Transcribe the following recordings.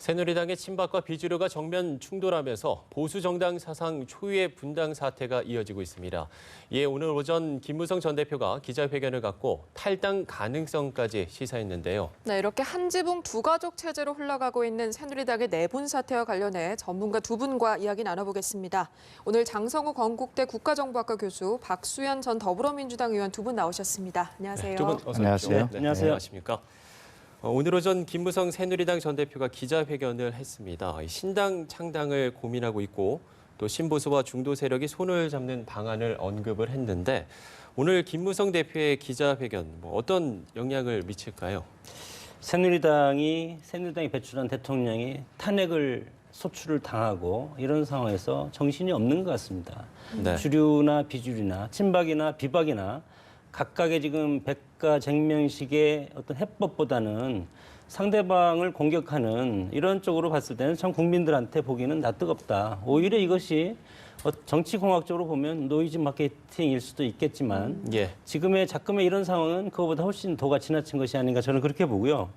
새누리당의 친박과 비주류가 정면 충돌하면서 보수 정당 사상 초유의 분당 사태가 이어지고 있습니다. 이에 오늘 오전 김무성 전 대표가 기자회견을 갖고 탈당 가능성까지 시사했는데요. 네, 이렇게 한 지붕 두 가족 체제로 흘러가고 있는 새누리당의 내분 사태와 관련해 전문가 두 분과 이야기 나눠보겠습니다. 오늘 장성우 건국대 국가정보학과 교수, 박수현 전 더불어민주당 의원 두 분 나오셨습니다. 안녕하세요. 네, 두 분 어서 안녕하세요. 네, 안녕하세요. 안녕하십니까. 오늘 오전 김무성 새누리당 전 대표가 기자회견을 했습니다. 신당 창당을 고민하고 있고 또 신보수와 중도 세력이 손을 잡는 방안을 언급을 했는데 오늘 김무성 대표의 기자회견 어떤 영향을 미칠까요? 새누리당이 배출한 대통령이 탄핵을 소출을 당하고 이런 상황에서 정신이 없는 것 같습니다. 네. 주류나 비주류나 친박이나 비박이나 각각의 지금 백가쟁명식의 어떤 해법보다는 상대방을 공격하는 이런 쪽으로 봤을 때는 참 국민들한테 보기는 낯뜨겁다. 오히려 이것이 정치공학적으로 보면 노이즈 마케팅일 수도 있겠지만 예. 지금의 이런 상황은 그거보다 훨씬 도가 지나친 것이 아닌가 저는 그렇게 보고요.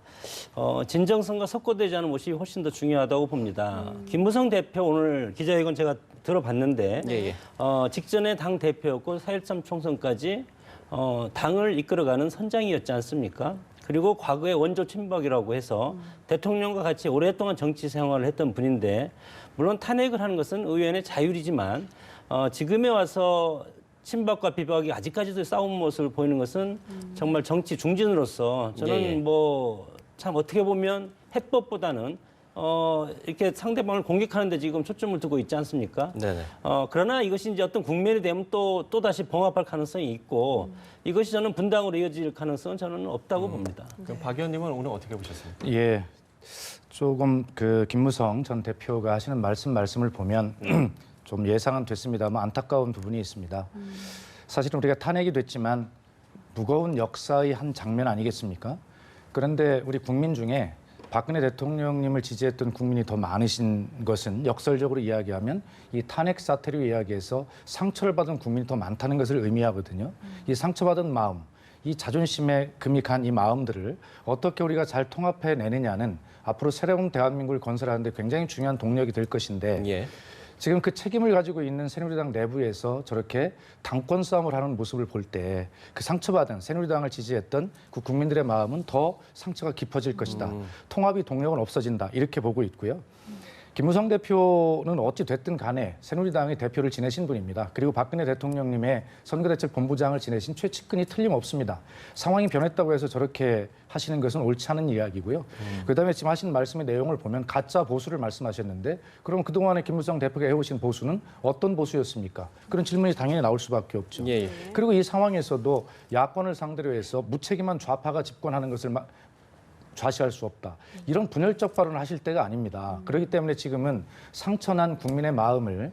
진정성과 섞어되지 않은 것이 훨씬 더 중요하다고 봅니다. 김무성 대표 오늘 기자회견 제가 들어봤는데 예. 직전에 당 대표였고 4.13 총선까지 당을 이끌어가는 선장이었지 않습니까? 그리고 과거에 원조 친박이라고 해서 대통령과 같이 오랫동안 정치 생활을 했던 분인데 물론 탄핵을 하는 것은 의원의 자율이지만 지금에 와서 친박과 비박이 아직까지도 싸움 모습을 보이는 것은 정말 정치 중진으로서 저는 예. 참 어떻게 보면 해법보다는 이렇게 상대방을 공격하는 데 지금 초점을 두고 있지 않습니까? 네네. 그러나 이것이 이제 어떤 국면이 되면 또다시 봉합할 가능성이 있고 이것이 저는 분당으로 이어질 가능성은 저는 없다고 봅니다. 그럼 박 의원님은 오늘 어떻게 보셨습니까? 예, 조금 김무성 전 대표가 하시는 말씀을 보면 좀 예상은 됐습니다만 안타까운 부분이 있습니다. 사실은 우리가 탄핵이 됐지만 무거운 역사의 한 장면 아니겠습니까? 그런데 우리 국민 중에 박근혜 대통령님을 지지했던 국민이 더 많으신 것은 역설적으로 이야기하면 이 탄핵 사태로 이야기해서 상처를 받은 국민이 더 많다는 것을 의미하거든요. 이 상처받은 마음, 이 자존심에 금이 간 이 마음들을 어떻게 우리가 잘 통합해내느냐는 앞으로 새로운 대한민국을 건설하는 데 굉장히 중요한 동력이 될 것인데 예. 지금 그 책임을 가지고 있는 새누리당 내부에서 저렇게 당권 싸움을 하는 모습을 볼 때 그 상처받은 새누리당을 지지했던 그 국민들의 마음은 더 상처가 깊어질 것이다. 통합이 동력은 없어진다. 이렇게 보고 있고요. 김무성 대표는 어찌 됐든 간에 새누리당의 대표를 지내신 분입니다. 그리고 박근혜 대통령님의 선거대책본부장을 지내신 최측근이 틀림없습니다. 상황이 변했다고 해서 저렇게 하시는 것은 옳지 않은 이야기고요. 그다음에 지금 하신 말씀의 내용을 보면 가짜 보수를 말씀하셨는데 그럼 그동안에 김무성 대표가 해오신 보수는 어떤 보수였습니까? 그런 질문이 당연히 나올 수밖에 없죠. 예. 그리고 이 상황에서도 야권을 상대로 해서 무책임한 좌파가 집권하는 것을 좌시할 수 없다. 이런 분열적 발언을 하실 때가 아닙니다. 그렇기 때문에 지금은 상처난 국민의 마음을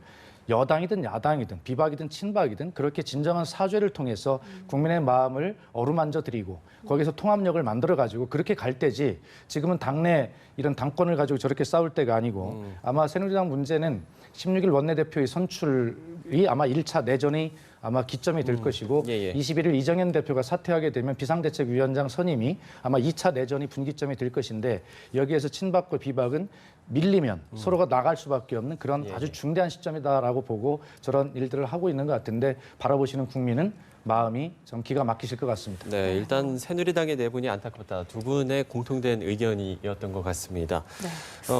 여당이든 야당이든 비박이든 친박이든 그렇게 진정한 사죄를 통해서 국민의 마음을 어루만져 드리고 거기서 통합력을 만들어 가지고 그렇게 갈 때지 지금은 당내 이런 당권을 가지고 저렇게 싸울 때가 아니고 아마 새누리당 문제는 16일 원내대표의 선출이 아마 1차 내전이 아마 기점이 될 것이고 21일 이정현 대표가 사퇴하게 되면 비상대책위원장 선임이 아마 2차 내전이 분기점이 될 것인데 여기에서 친박과 비박은 밀리면 서로가 나갈 수밖에 없는 그런 아주 중대한 시점이다라고 보고 저런 일들을 하고 있는 것 같은데 바라보시는 국민은 마음이 좀 기가 막히실 것 같습니다. 네, 일단 새누리당의 내분이 안타깝다. 두 분의 공통된 의견이었던 것 같습니다. 네.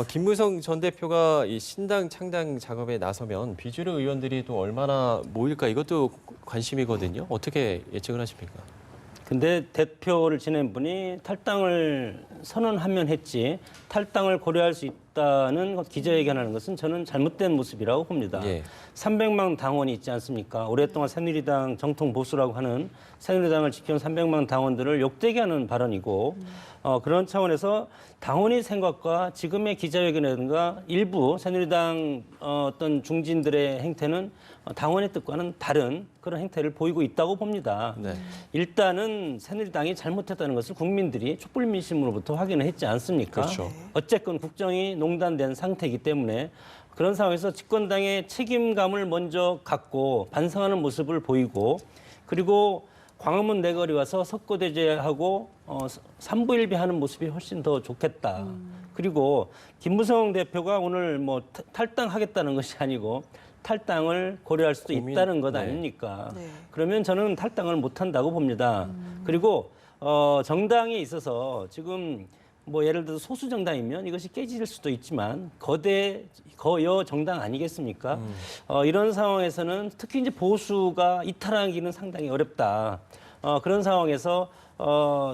김무성 전 대표가 이 신당 창당 작업에 나서면 비주류 의원들이 또 얼마나 모일까 이것도 관심이거든요. 어떻게 예측을 하십니까? 근데 대표를 지낸 분이 탈당을 선언하면 했지 탈당을 고려할 수 있다는 기자회견하는 것은 저는 잘못된 모습이라고 봅니다. 예. 300만 당원이 있지 않습니까? 오랫동안 새누리당 정통 보수라고 하는 새누리당을 지켜온 300만 당원들을 욕되게 하는 발언이고 그런 차원에서 당원의 생각과 지금의 기자회견이라든가 일부 새누리당 어떤 중진들의 행태는 당원의 뜻과는 다른 그런 행태를 보이고 있다고 봅니다. 네. 일단은 새누리당이 잘못했다는 것을 국민들이 촛불 민심으로부터 확인을 했지 않습니까? 그렇죠. 어쨌건 국정이 농단된 상태이기 때문에 그런 상황에서 집권당의 책임감을 먼저 갖고 반성하는 모습을 보이고 그리고 광화문 내거리 와서 석고대죄하고 삼부일비하는 모습이 훨씬 더 좋겠다. 그리고 김무성 대표가 오늘 뭐 탈당하겠다는 것이 아니고 탈당을 고려할 수도 있다는 것 아닙니까? 네. 그러면 저는 탈당을 못한다고 봅니다. 그리고 정당에 있어서 지금 뭐 예를 들어서 소수 정당이면 이것이 깨질 수도 있지만 거여 정당 아니겠습니까? 이런 상황에서는 특히 이제 보수가 이탈하기는 상당히 어렵다. 그런 상황에서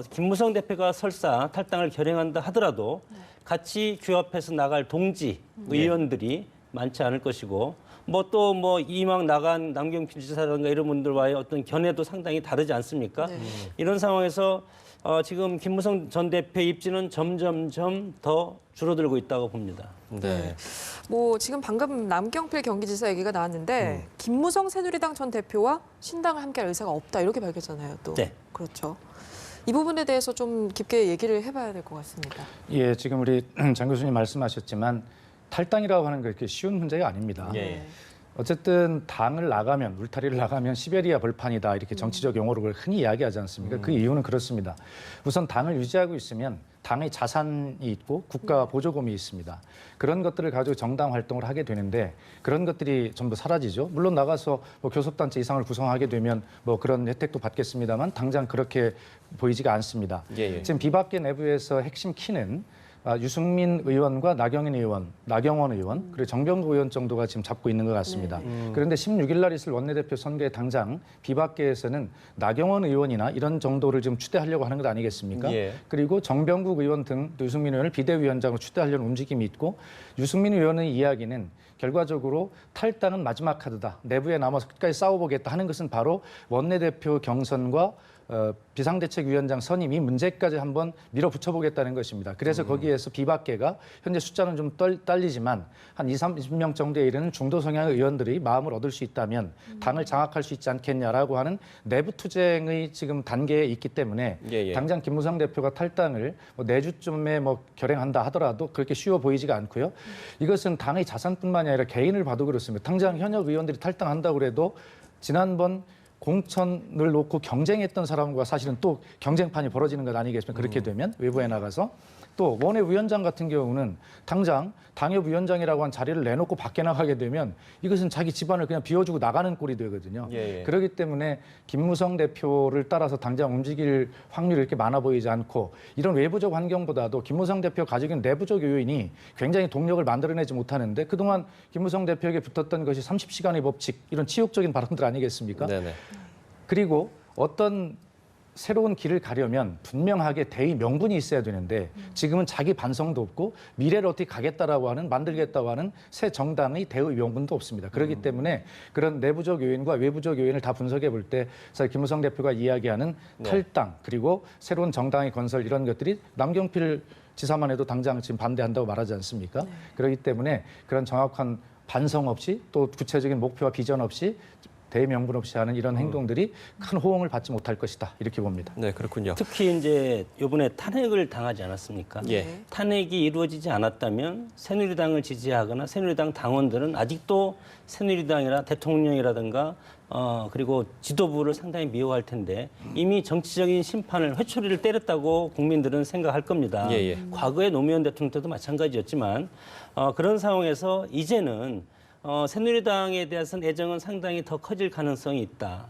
김무성 대표가 설사 탈당을 결행한다 하더라도 같이 규합해서 나갈 동지 의원들이 많지 않을 것이고 뭐 이왕 나간 남경필 지사라든가 이런 분들과의 어떤 견해도 상당히 다르지 않습니까? 네. 이런 상황에서 지금 김무성 전 대표의 입지는 점점점 더 줄어들고 있다고 봅니다. 네. 뭐 지금 방금 남경필 경기지사 얘기가 나왔는데 김무성 새누리당 전 대표와 신당을 함께할 의사가 없다 이렇게 밝혔잖아요. 또 네. 그렇죠. 이 부분에 대해서 좀 깊게 얘기를 해봐야 될 것 같습니다. 예, 지금 우리 장 교수님 말씀하셨지만 탈당이라고 하는 게 그렇게 쉬운 문제가 아닙니다. 예. 어쨌든 당을 나가면 울타리를 나가면 시베리아 벌판이다 이렇게 정치적 용어로 그걸 흔히 이야기하지 않습니까? 그 이유는 그렇습니다. 우선 당을 유지하고 있으면 당의 자산이 있고 국가 보조금이 있습니다. 그런 것들을 가지고 정당 활동을 하게 되는데 그런 것들이 전부 사라지죠. 물론 나가서 뭐 교섭단체 이상을 구성하게 되면 뭐 그런 혜택도 받겠습니다만 당장 그렇게 보이지가 않습니다. 예. 지금 비박계 내부에서 핵심 키는 유승민 의원과 나경원 의원, 그리고 정병국 의원 정도가 지금 잡고 있는 것 같습니다. 그런데 16일 날 있을 원내대표 선거에 당장 비박계에서는 나경원 의원이나 이런 정도를 지금 추대하려고 하는 것 아니겠습니까? 예. 그리고 정병국 의원 등 유승민 의원을 비대위원장으로 추대하려는 움직임이 있고 유승민 의원의 이야기는 결과적으로 탈당은 마지막 카드다. 내부에 남아서 끝까지 싸워보겠다 하는 것은 바로 원내대표 경선과 비상대책위원장 선임 이 문제까지 한번 밀어붙여보겠다는 것입니다. 그래서 거기에서 비박계가 현재 숫자는 좀 딸리지만 한 20-30명 정도에 이르는 중도 성향의 의원들이 마음을 얻을 수 있다면 당을 장악할 수 있지 않겠냐라고 하는 내부 투쟁의 지금 단계에 있기 때문에 예. 당장 김무성 대표가 탈당을 내주쯤에 결행한다 하더라도 그렇게 쉬워 보이지가 않고요. 이것은 당의 자산뿐만이 아니라 개인을 봐도 그렇습니다. 당장 현역 의원들이 탈당한다고 해도 지난번 공천을 놓고 경쟁했던 사람과 사실은 또 경쟁판이 벌어지는 것 아니겠습니까? 그렇게 되면 외부에 나가서 또 원외위원장 같은 경우는 당장 당협위원장이라고 한 자리를 내놓고 밖에 나가게 되면 이것은 자기 집안을 그냥 비워주고 나가는 꼴이 되거든요. 예. 그렇기 때문에 김무성 대표를 따라서 당장 움직일 확률이 이렇게 많아 보이지 않고 이런 외부적 환경보다도 김무성 대표가 가지고 있는 내부적 요인이 굉장히 동력을 만들어내지 못하는데 그동안 김무성 대표에게 붙었던 것이 30시간의 법칙 이런 치욕적인 발언들 아니겠습니까? 네네. 그리고 어떤 새로운 길을 가려면 분명하게 대의 명분이 있어야 되는데 지금은 자기 반성도 없고 미래를 어떻게 가겠다라고 하는 만들겠다고 하는 새 정당의 대의 명분도 없습니다. 그렇기 때문에 그런 내부적 요인과 외부적 요인을 다 분석해 볼 때 김무성 대표가 이야기하는 탈당 그리고 새로운 정당의 건설 이런 것들이 남경필 지사만 해도 당장 지금 반대한다고 말하지 않습니까? 그렇기 때문에 그런 정확한 반성 없이 또 구체적인 목표와 비전 없이 대명분 없이 하는 이런 행동들이 큰 호응을 받지 못할 것이다 이렇게 봅니다. 네, 그렇군요. 특히 이제 이번에 탄핵을 당하지 않았습니까? 예. 탄핵이 이루어지지 않았다면 새누리당을 지지하거나 새누리당 당원들은 아직도 새누리당이나 대통령이라든가 그리고 지도부를 상당히 미워할 텐데 이미 정치적인 심판을 회초리를 때렸다고 국민들은 생각할 겁니다. 예. 과거의 노무현 대통령 때도 마찬가지였지만 그런 상황에서 이제는 새누리당에 대해서는 애정은 상당히 더 커질 가능성이 있다.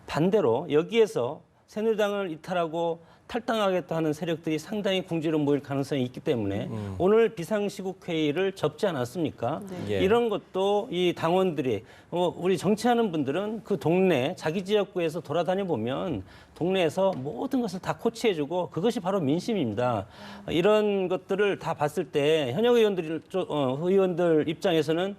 반대로 여기에서 새누리당을 이탈하고 탈당하겠다 하는 세력들이 상당히 궁지로 모일 가능성이 있기 때문에 오늘 비상시국 회의를 접지 않았습니까? 예. 이런 것도 이 당원들이 우리 정치하는 분들은 그 동네 자기 지역구에서 돌아다녀 보면 동네에서 모든 것을 다 코치해주고 그것이 바로 민심입니다. 이런 것들을 다 봤을 때 현역 의원들 입장에서는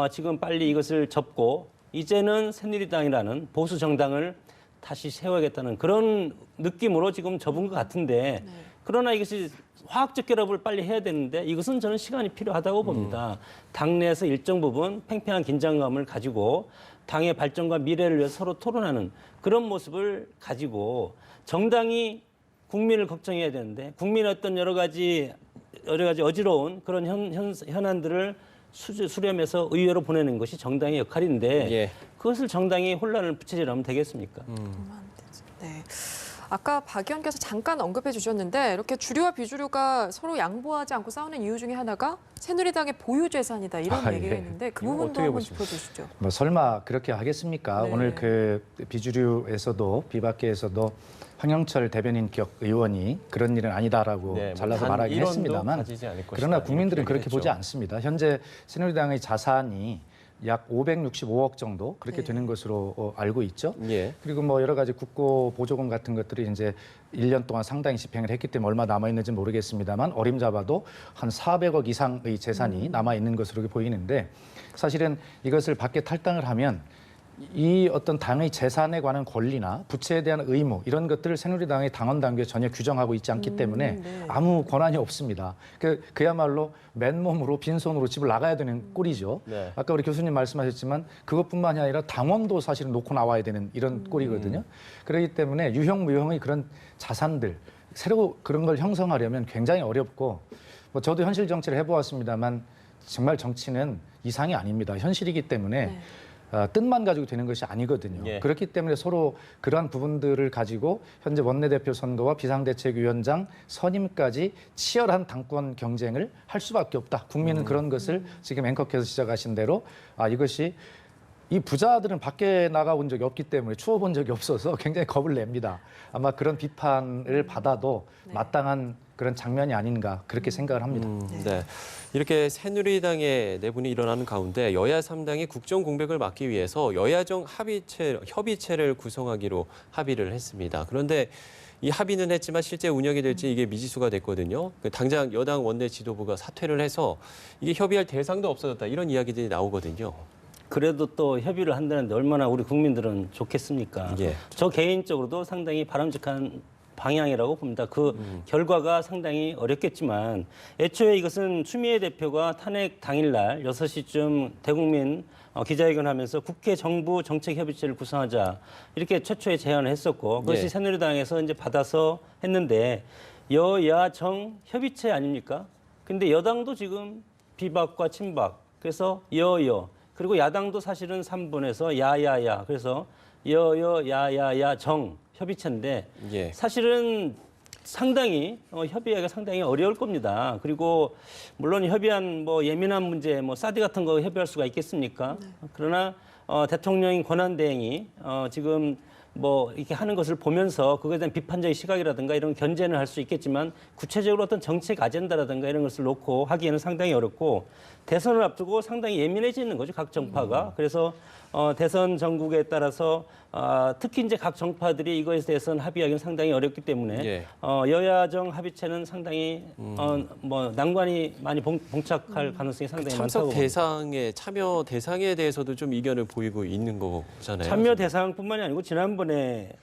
지금 빨리 이것을 접고 이제는 새누리당이라는 보수 정당을 다시 세워야겠다는 그런 느낌으로 지금 접은 것 같은데 그러나 이것이 화학적 결합을 빨리 해야 되는데 이것은 저는 시간이 필요하다고 봅니다. 당내에서 일정 부분 팽팽한 긴장감을 가지고 당의 발전과 미래를 위해서 서로 토론하는 그런 모습을 가지고 정당이 국민을 걱정해야 되는데 국민의 어떤 여러 가지 어지러운 그런 현안들을 수렴해서 의회로 보내는 것이 정당의 역할인데 예. 그것을 정당이 혼란을 부채질하면 되겠습니까? 네. 아까 박 의원께서 잠깐 언급해 주셨는데 이렇게 주류와 비주류가 서로 양보하지 않고 싸우는 이유 중에 하나가 새누리당의 보유 재산이다 이런 얘기가 있는데 그 이거 부분도 어떻게 한번 보십니까? 짚어주시죠. 뭐 설마 그렇게 하겠습니까? 네. 오늘 그 비주류에서도 비박계에서도 황영철 대변인격 의원이 그런 일은 아니다라고 네, 뭐 잘라서 단 말하긴 1원도 했습니다만 가지지 않을 것이다, 그러나 국민들은 이렇게 그렇게 얘기했죠. 보지 않습니다. 현재 새누리당의 자산이 약 565억 정도 그렇게 네. 되는 것으로 알고 있죠. 예. 그리고 뭐 여러 가지 국고 보조금 같은 것들이 이제 1년 동안 상당히 집행을 했기 때문에 얼마 남아 있는지 모르겠습니다만 어림잡아도 한 400억 이상의 재산이 남아 있는 것으로 보이는데 사실은 이것을 밖에 탈당을 하면 이 어떤 당의 재산에 관한 권리나 부채에 대한 의무 이런 것들을 새누리당의 당원 당규에 전혀 규정하고 있지 않기 때문에 네. 아무 권한이 없습니다. 그야말로 맨몸으로 빈손으로 집을 나가야 되는 꼴이죠. 네. 아까 우리 교수님 말씀하셨지만 그것뿐만이 아니라 당원도 사실은 놓고 나와야 되는 이런 꼴이거든요. 그렇기 때문에 유형무형의 그런 자산들 새로 그런 걸 형성하려면 굉장히 어렵고 뭐 저도 현실 정치를 해보았습니다만 정말 정치는 이상이 아닙니다. 현실이기 때문에 네. 뜻만 가지고 되는 것이 아니거든요. 예. 그렇기 때문에 서로 그러한 부분들을 가지고 현재 원내대표 선거와 비상대책위원장 선임까지 치열한 당권 경쟁을 할 수밖에 없다. 국민은 그런 것을 지금 앵커께서 시작하신 대로 이것이 이 부자들은 밖에 나가본 적이 없기 때문에 추워본 적이 없어서 굉장히 겁을 냅니다. 아마 그런 비판을 받아도 네. 마땅한 그런 장면이 아닌가 그렇게 생각을 합니다. 네. 이렇게 새누리당의 내분이 일어나는 가운데 여야 3당이 국정 공백을 막기 위해서 여야정 협의체를 구성하기로 합의를 했습니다. 그런데 이 합의는 했지만 실제 운영이 될지 이게 미지수가 됐거든요. 당장 여당 원내 지도부가 사퇴를 해서 이게 협의할 대상도 없어졌다 이런 이야기들이 나오거든요. 그래도 또 협의를 한다는데 얼마나 우리 국민들은 좋겠습니까? 예. 저 개인적으로도 상당히 바람직한 방향이라고 봅니다. 그 결과가 상당히 어렵겠지만 애초에 이것은 추미애 대표가 탄핵 당일날 6시쯤 대국민 기자회견하면서 국회 정부 정책협의체를 구성하자 이렇게 최초에 제안을 했었고 그것이 예. 새누리당에서 이제 받아서 했는데 여야정 협의체 아닙니까? 근데 여당도 지금 비박과 친박 그래서 여여 그리고 야당도 사실은 3분에서 야야야 그래서 여여야야야 정 협의체인데 예. 사실은 상당히 협의하기가 상당히 어려울 겁니다. 그리고 물론 협의한 뭐 예민한 문제 뭐 사드 같은 거 협의할 수가 있겠습니까? 그러나 대통령인 권한 대행이 지금 뭐 이렇게 하는 것을 보면서 그것에 대한 비판적인 시각이라든가 이런 견제는 할 수 있겠지만 구체적으로 어떤 정책 아젠다라든가 이런 것을 놓고 하기에는 상당히 어렵고 대선을 앞두고 상당히 예민해지는 거죠 각 정파가. 그래서 대선 전국에 따라서 특히 이제 각 정파들이 이거에 대해서는 합의하기는 상당히 어렵기 때문에 예. 여야정 합의체는 상당히 뭐 난관이 많이 봉착할 가능성이 상당히 많다고 참석 봅니다. 대상에 참여 대상에 대해서도 좀 이견을 보이고 있는 거잖아요. 참여 대상뿐만이 아니고 지난번에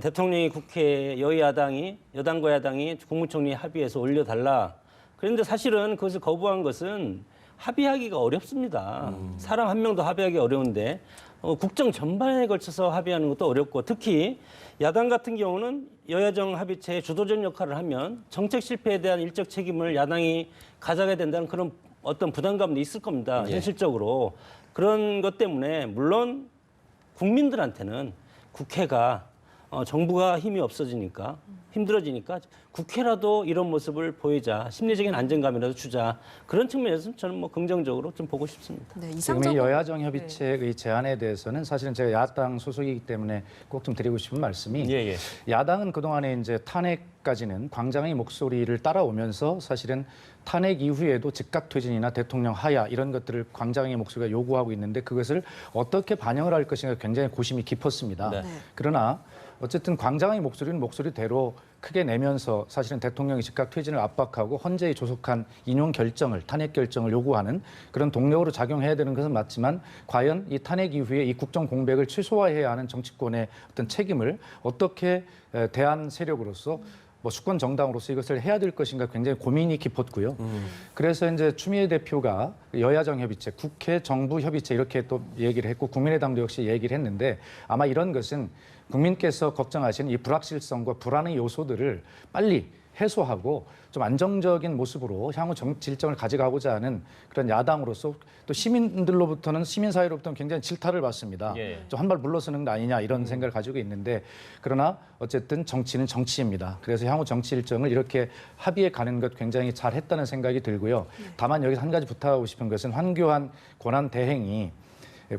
대통령이 국회 여야당이 여당과 야당이 국무총리 합의해서 올려달라. 그런데 사실은 그것을 거부한 것은 합의하기가 어렵습니다. 사람 한 명도 합의하기 어려운데 국정 전반에 걸쳐서 합의하는 것도 어렵고 특히 야당 같은 경우는 여야정 합의체의 주도적 역할을 하면 정책 실패에 대한 일적 책임을 야당이 가져가야 된다는 그런 어떤 부담감도 있을 겁니다. 예. 현실적으로. 그런 것 때문에 물론 국민들한테는 국회가 정부가 힘이 없어지니까 힘들어지니까 국회라도 이런 모습을 보이자 심리적인 안정감이라도 주자 그런 측면에서 저는 뭐 긍정적으로 좀 보고 싶습니다. 네, 지금 이 이상적으로 여야정 협의체의 제안에 대해서는 사실은 제가 야당 소속이기 때문에 꼭 좀 드리고 싶은 말씀이 예, 예. 야당은 그동안에 이제 탄핵까지는 광장의 목소리를 따라오면서 사실은 탄핵 이후에도 즉각 퇴진이나 대통령 하야 이런 것들을 광장의 목소리가 요구하고 있는데 그것을 어떻게 반영을 할 것인가 굉장히 고심이 깊었습니다. 네. 네. 그러나 어쨌든 광장의 목소리는 목소리대로 크게 내면서 사실은 대통령이 즉각 퇴진을 압박하고 헌재에 조속한 인용 결정을 탄핵 결정을 요구하는 그런 동력으로 작용해야 되는 것은 맞지만 과연 이 탄핵 이후에 이 국정 공백을 최소화해야 하는 정치권의 어떤 책임을 어떻게 대한 세력으로서 뭐 수권 정당으로서 이것을 해야 될 것인가 굉장히 고민이 깊었고요. 그래서 이제 추미애 대표가 여야정 협의체, 국회 정부 협의체 이렇게 또 얘기를 했고 국민의당도 역시 얘기를 했는데 아마 이런 것은 국민께서 걱정하시는 이 불확실성과 불안의 요소들을 빨리 해소하고 좀 안정적인 모습으로 향후 정치 일정을 가져가고자 하는 그런 야당으로서 또 시민사회로부터는 굉장히 질타를 받습니다. 예. 좀 한 발 물러서는 거 아니냐 이런 생각을 가지고 있는데 그러나 어쨌든 정치는 정치입니다. 그래서 향후 정치 일정을 이렇게 합의해 가는 것 굉장히 잘했다는 생각이 들고요. 다만 여기서 한 가지 부탁하고 싶은 것은 황교안 권한 대행이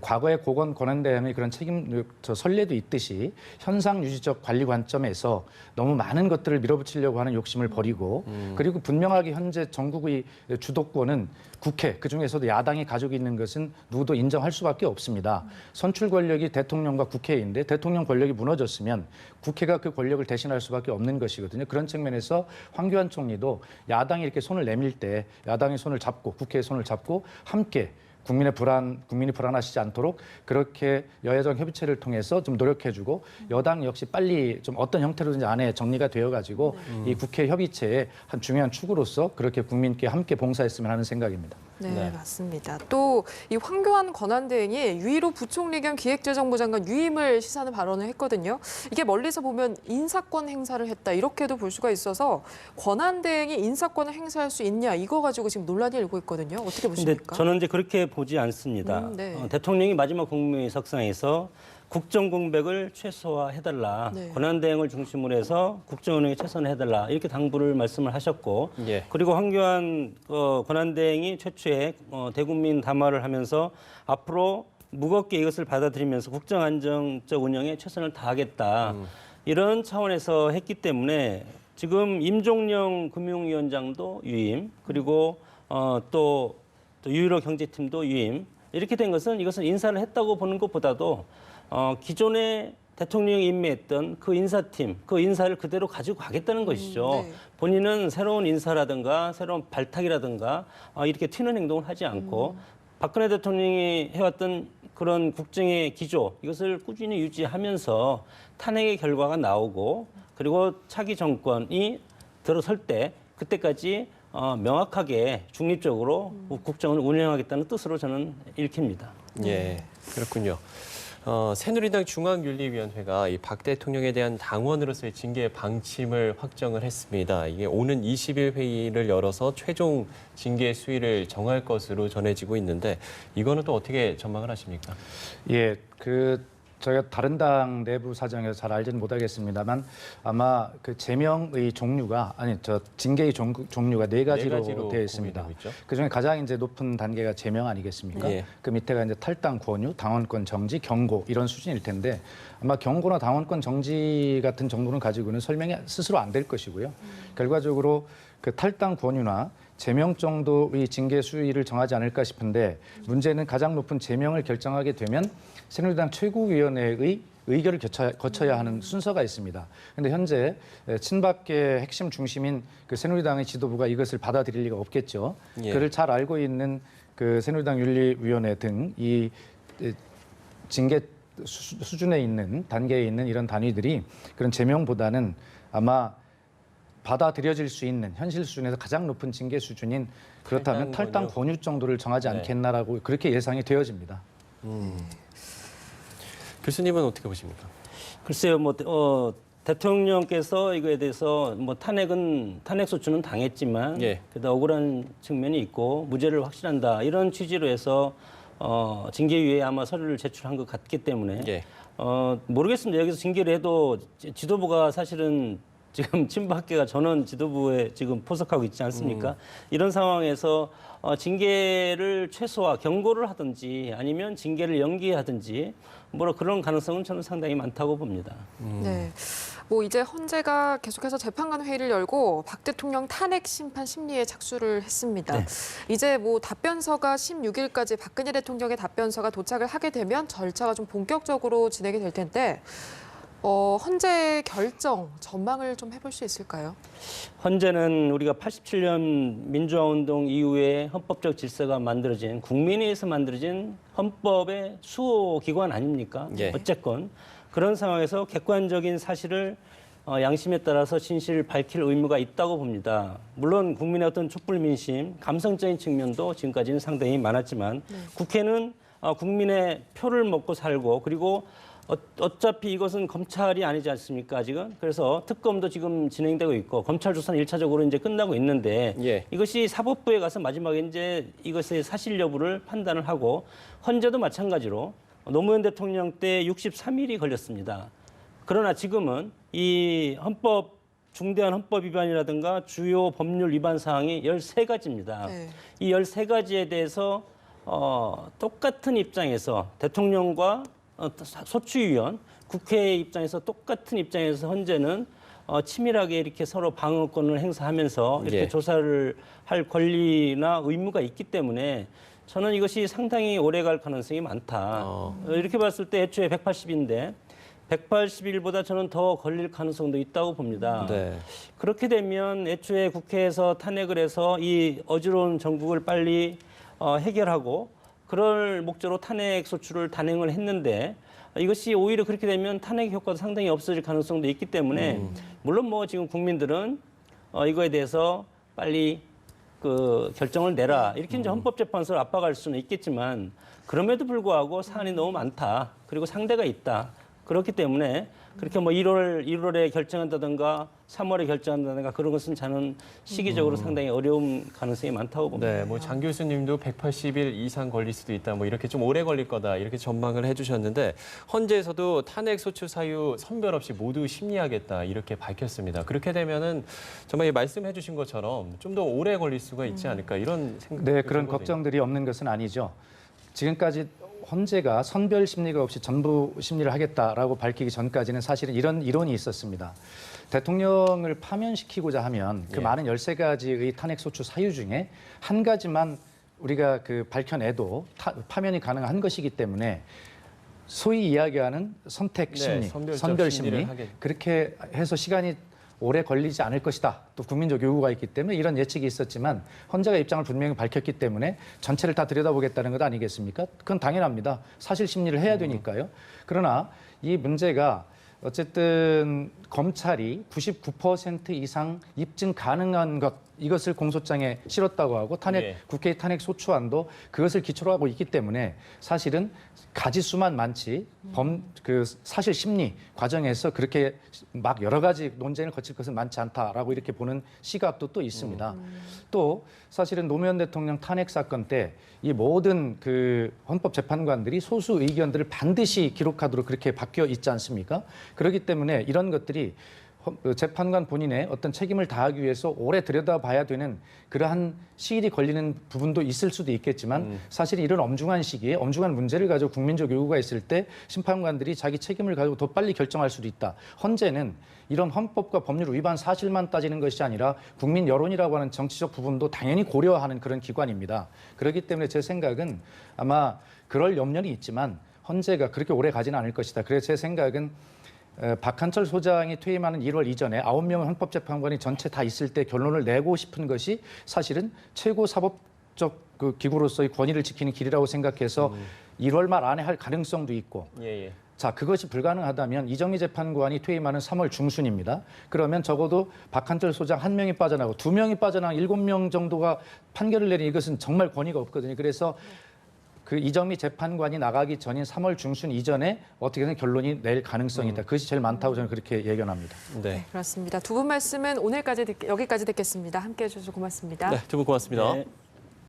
과거의 고건 권한대행의 그런 책임 선례도 있듯이 현상 유지적 관리 관점에서 너무 많은 것들을 밀어붙이려고 하는 욕심을 버리고 그리고 분명하게 현재 전국의 주도권은 국회 그중에서도 야당이 가지고 있는 것은 누구도 인정할 수밖에 없습니다. 선출 권력이 대통령과 국회인데 대통령 권력이 무너졌으면 국회가 그 권력을 대신할 수밖에 없는 것이거든요. 그런 측면에서 황교안 총리도 야당이 이렇게 손을 내밀 때 야당의 손을 잡고 국회의 손을 잡고 함께 국민이 불안하시지 않도록 그렇게 여야정 협의체를 통해서 좀 노력해주고 여당 역시 빨리 좀 어떤 형태로든지 안에 정리가 되어가지고 이 국회 협의체의 한 중요한 축으로서 그렇게 국민께 함께 봉사했으면 하는 생각입니다. 네, 네. 맞습니다. 또 이 황교안 권한대행이 유일로 부총리 겸 기획재정부 장관 유임을 시사하는 발언을 했거든요. 이게 멀리서 보면 인사권 행사를 했다 이렇게도 볼 수가 있어서 권한대행이 인사권을 행사할 수 있냐 이거 가지고 지금 논란이 일고 있거든요. 어떻게 근데 보십니까? 저는 이제 그렇게 보지 않습니다. 네. 대통령이 마지막 국무회의 석상에서 국정 공백을 최소화해달라. 네. 권한대행을 중심으로 해서 국정 운영에 최선을 해달라. 이렇게 당부를 말씀을 하셨고 예. 그리고 황교안 권한대행이 최초에 대국민 담화를 하면서 앞으로 무겁게 이것을 받아들이면서 국정 안정적 운영에 최선을 다하겠다. 이런 차원에서 했기 때문에 지금 임종영 금융위원장도 유임 그리고 또 유일호 경제팀도 유임 이렇게 된 것은 이것은 인사를 했다고 보는 것보다도 기존에 대통령이 임명했던 그 인사팀, 그 인사를 그대로 가지고 가겠다는 것이죠. 네. 본인은 새로운 인사라든가 새로운 발탁이라든가 이렇게 튀는 행동을 하지 않고 박근혜 대통령이 해왔던 그런 국정의 기조 이것을 꾸준히 유지하면서 탄핵의 결과가 나오고 그리고 차기 정권이 들어설 때 그때까지 명확하게 중립적으로 국정을 운영하겠다는 뜻으로 저는 읽힙니다. 예, 그렇군요. 새누리당 중앙윤리위원회가 이 박 대통령에 대한 당원으로서의 징계 방침을 확정을 했습니다. 이게 오는 20일 회의를 열어서 최종 징계 수위를 정할 것으로 전해지고 있는데 이거는 또 어떻게 전망을 하십니까? 예, 저희가 다른 당 내부 사정에서 잘 알지는 못하겠습니다만 아마 그 제명의 종류가 징계의 종류가 네 가지로 되어 있습니다. 구분되고 있죠. 그중에 가장 이제 높은 단계가 제명 아니겠습니까? 예. 그 밑에가 이제 탈당 권유, 당원권 정지, 경고 이런 수준일 텐데 아마 경고나 당원권 정지 같은 정도는 가지고는 설명이 스스로 안 될 것이고요. 결과적으로 그 탈당 권유나 제명 정도의 징계 수위를 정하지 않을까 싶은데 문제는 가장 높은 제명을 결정하게 되면 새누리당 최고위원회의 의결을 거쳐야 하는 순서가 있습니다. 그런데 현재 친박계 핵심 중심인 그 새누리당의 지도부가 이것을 받아들일 리가 없겠죠. 예. 그를 잘 알고 있는 그 새누리당 윤리위원회 등 이 징계 수준에 있는 단계에 있는 이런 단위들이 그런 제명보다는 아마 받아들여질 수 있는 현실 수준에서 가장 높은 징계 수준인 그렇다면 탈당 권유 정도를 정하지 않겠나라고 그렇게 예상이 되어집니다. 교수님은 어떻게 보십니까? 글쎄요, 대통령께서 이거에 대해서 탄핵 소추는 당했지만 예. 그래도 억울한 측면이 있고 무죄를 확신한다 이런 취지로 해서 징계위에 아마 서류를 제출한 것 같기 때문에 예. 모르겠습니다. 여기서 징계를 해도 지도부가 사실은 지금 친박계가 전원 지도부에 지금 포석하고 있지 않습니까? 이런 상황에서 징계를 최소화, 경고를 하든지 아니면 징계를 연기하든지 그런 가능성은 저는 상당히 많다고 봅니다. 네. 이제 헌재가 계속해서 재판관 회의를 열고 박 대통령 탄핵 심판 심리에 착수를 했습니다. 네. 이제 답변서가 16일까지 박근혜 대통령의 답변서가 도착을 하게 되면 절차가 좀 본격적으로 진행이 될 텐데 헌재 결정 전망을 좀 해볼 수 있을까요? 헌재는 우리가 87년 민주화운동 이후에 헌법적 질서가 만들어진 국민에 의해서 만들어진 헌법의 수호기관 아닙니까? 예. 어쨌건 그런 상황에서 객관적인 사실을 양심에 따라서 진실을 밝힐 의무가 있다고 봅니다. 물론 국민의 어떤 촛불 민심, 감성적인 측면도 지금까지는 상당히 많았지만 국회는 국민의 표를 먹고 살고 그리고 어차피 이것은 검찰이 아니지 않습니까, 지금? 그래서 특검도 지금 진행되고 있고 검찰 조사는 1차적으로 이제 끝나고 있는데 예. 이것이 사법부에 가서 마지막에 이제 이것의 사실 여부를 판단을 하고 헌재도 마찬가지로 노무현 대통령 때 63일이 걸렸습니다. 그러나 지금은 이 중대한 헌법 위반이라든가 주요 법률 위반 사항이 13가지입니다. 네. 이 13가지에 대해서 똑같은 입장에서 대통령과 소추위원, 국회 입장에서 똑같은 입장에서 헌재는 치밀하게 이렇게 서로 방어권을 행사하면서 이렇게 예. 조사를 할 권리나 의무가 있기 때문에 저는 이것이 상당히 오래 갈 가능성이 많다. 이렇게 봤을 때 애초에 180인데 180일보다 저는 더 걸릴 가능성도 있다고 봅니다. 네. 그렇게 되면 애초에 국회에서 탄핵을 해서 이 어지러운 정국을 빨리 해결하고 그럴 목적으로 탄핵 소추를 단행을 했는데 이것이 오히려 그렇게 되면 탄핵 효과도 상당히 없어질 가능성도 있기 때문에 물론 뭐 지금 국민들은 이거에 대해서 빨리 그 결정을 내라 이렇게 이제 헌법재판소를 압박할 수는 있겠지만 그럼에도 불구하고 사안이 너무 많다. 그리고 상대가 있다. 그렇기 때문에 그렇게 뭐 1월에 결정한다든가 3월에 결정한다든가 그런 것은 저는 시기적으로 상당히 어려운 가능성이 많다고 봅니다. 네, 뭐 장 교수님도 180일 이상 걸릴 수도 있다. 뭐 이렇게 좀 오래 걸릴 거다. 이렇게 전망을 해주셨는데 헌재에서도 탄핵 소추 사유 선별 없이 모두 심리하겠다. 이렇게 밝혔습니다. 그렇게 되면은 정말 말씀해주신 것처럼 좀 더 오래 걸릴 수가 있지 않을까 이런 생각. 네, 그런 걱정들이 없는 것은 아니죠. 지금까지 헌재가 선별 심리가 없이 전부 심리를 하겠다라고 밝히기 전까지는 사실은 이런 이론이 있었습니다. 대통령을 파면시키고자 하면 그 예. 많은 13가지의 탄핵 소추 사유 중에 한 가지만 우리가 그 밝혀내도 파면이 가능한 것이기 때문에 소위 이야기하는 선택 심리, 네, 선별적 선별 심리를 심리 하겠- 그렇게 해서 시간이 오래 걸리지 않을 것이다. 또 국민적 요구가 있기 때문에 이런 예측이 있었지만 헌재가 입장을 분명히 밝혔기 때문에 전체를 다 들여다보겠다는 것 아니겠습니까? 그건 당연합니다. 사실 심리를 해야 되니까요. 그러나 이 문제가 어쨌든 검찰이 99% 이상 입증 가능한 것 이것을 공소장에 실었다고 하고 예. 국회의 탄핵 소추안도 그것을 기초로 하고 있기 때문에 사실은 가지수만 많지 그 사실 심리 과정에서 그렇게 막 여러 가지 논쟁을 거칠 것은 많지 않다라고 이렇게 보는 시각도 또 있습니다. 또 사실은 노무현 대통령 탄핵 사건 때 이 모든 그 헌법재판관들이 소수 의견들을 반드시 기록하도록 그렇게 바뀌어 있지 않습니까? 그렇기 때문에 이런 것들이 재판관 본인의 어떤 책임을 다하기 위해서 오래 들여다봐야 되는 그러한 시일이 걸리는 부분도 있을 수도 있겠지만 사실 이런 엄중한 시기에 엄중한 문제를 가지고 국민적 요구가 있을 때 심판관들이 자기 책임을 가지고 더 빨리 결정할 수도 있다. 헌재는 이런 헌법과 법률 위반 사실만 따지는 것이 아니라 국민 여론이라고 하는 정치적 부분도 당연히 고려하는 그런 기관입니다. 그렇기 때문에 제 생각은 아마 그럴 염려는 있지만 헌재가 그렇게 오래 가지는 않을 것이다. 그래서 제 생각은 박한철 소장이 퇴임하는 1월 이전에 9명의 헌법재판관이 전체 다 있을 때 결론을 내고 싶은 것이 사실은 최고 사법적 그 기구로서의 권위를 지키는 길이라고 생각해서 1월 말 안에 할 가능성도 있고 예. 자, 그것이 불가능하다면 이정미 재판관이 퇴임하는 3월 중순입니다. 그러면 적어도 박한철 소장 1명이 빠져나가고 2명이 빠져나가고 7명 정도가 판결을 내린 이것은 정말 권위가 없거든요. 그래서 그 이정미 재판관이 나가기 전인 3월 중순 이전에 어떻게든 결론이 낼 가능성이 있다. 그것이 제일 많다고 저는 그렇게 예견합니다. 네. 그렇습니다. 두 분 말씀은 여기까지 듣겠습니다. 함께해 주셔서 고맙습니다. 네, 두 분 고맙습니다. 네.